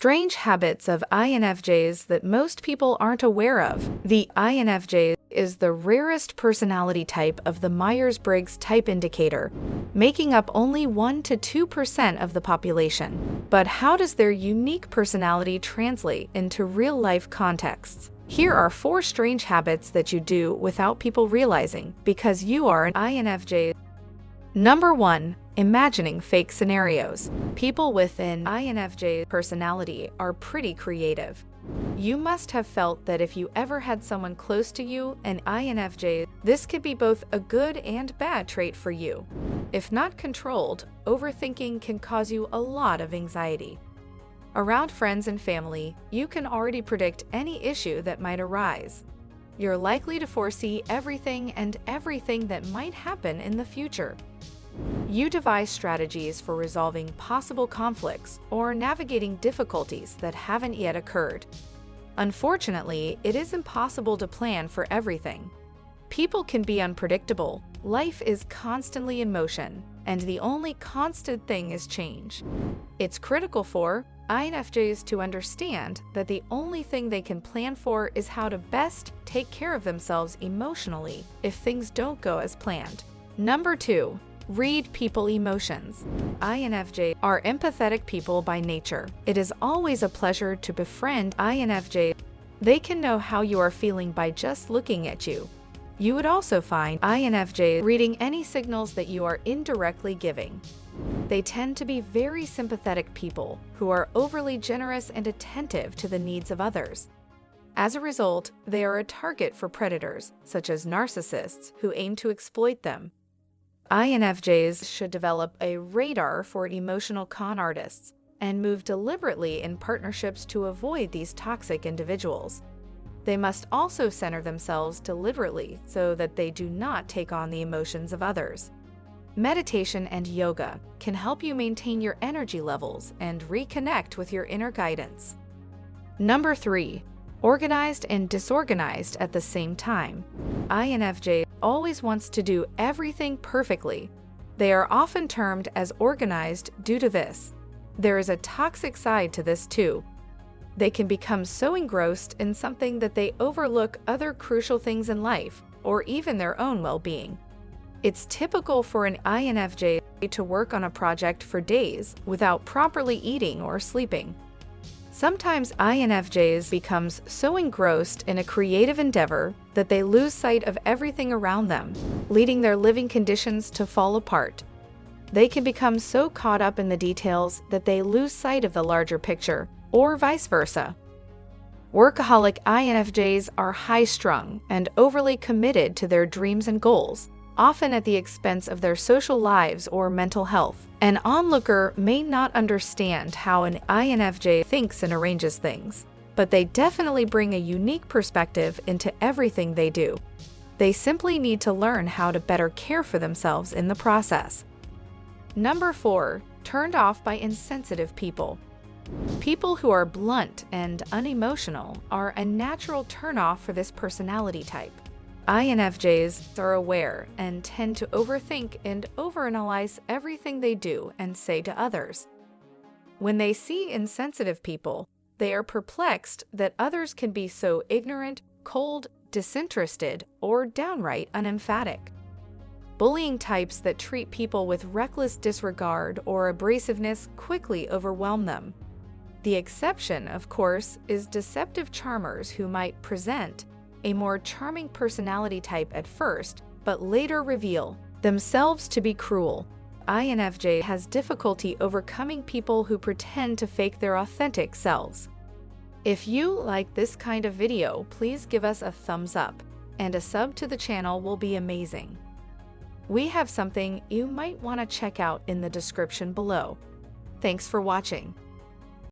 Strange habits of INFJs that most people aren't aware of. The INFJ is the rarest personality type of the Myers-Briggs type indicator, making up only 1 to 2% of the population. But how does their unique personality translate into real-life contexts? Here are 4 strange habits that you do without people realizing because you are an INFJ. Number 1. Imagining fake scenarios. People with an INFJ personality are pretty creative. You must have felt that if you ever had someone close to you, an INFJ, this could be both a good and bad trait for you. If not controlled, overthinking can cause you a lot of anxiety. Around friends and family, you can already predict any issue that might arise. You're likely to foresee everything that might happen in the future. You devise strategies for resolving possible conflicts or navigating difficulties that haven't yet occurred. Unfortunately, it is impossible to plan for everything. People can be unpredictable, life is constantly in motion, and the only constant thing is change. It's critical for INFJs to understand that the only thing they can plan for is how to best take care of themselves emotionally if things don't go as planned. Number 2. Read people emotions. INFJ are empathetic people by nature. It is always a pleasure to befriend INFJ. They can know how you are feeling by just looking at you. You would also find INFJ reading any signals that you are indirectly giving. They tend to be very sympathetic people who are overly generous and attentive to the needs of others. As a result, they are a target for predators, such as narcissists, who aim to exploit them. INFJs should develop a radar for emotional con artists and move deliberately in partnerships to avoid these toxic individuals. They must also center themselves deliberately so that they do not take on the emotions of others. Meditation and yoga can help you maintain your energy levels and reconnect with your inner guidance. Number 3. Organized and disorganized at the same time. INFJ always wants to do everything perfectly. They are often termed as organized due to this. There is a toxic side to this too. They can become so engrossed in something that they overlook other crucial things in life, or even their own well-being. It's typical for an INFJ to work on a project for days without properly eating or sleeping. Sometimes INFJs becomes so engrossed in a creative endeavor that they lose sight of everything around them, leading their living conditions to fall apart. They can become so caught up in the details that they lose sight of the larger picture, or vice versa. Workaholic INFJs are high-strung and overly committed to their dreams and goals, often at the expense of their social lives or mental health. An onlooker may not understand how an INFJ thinks and arranges things, but they definitely bring a unique perspective into everything they do. They simply need to learn how to better care for themselves in the process. Number 4. Turned off by insensitive people. People who are blunt and unemotional are a natural turnoff for this personality type. INFJs are aware and tend to overthink and overanalyze everything they do and say to others. When they see insensitive people, they are perplexed that others can be so ignorant, cold, disinterested, or downright unemphatic. Bullying types that treat people with reckless disregard or abrasiveness quickly overwhelm them. The exception, of course, is deceptive charmers who might present a more charming personality type at first, but later reveal themselves to be cruel. INFJ has difficulty overcoming people who pretend to fake their authentic selves. If you like this kind of video, please give us a thumbs up, and a sub to the channel will be amazing. We have something you might want to check out in the description below. Thanks for watching.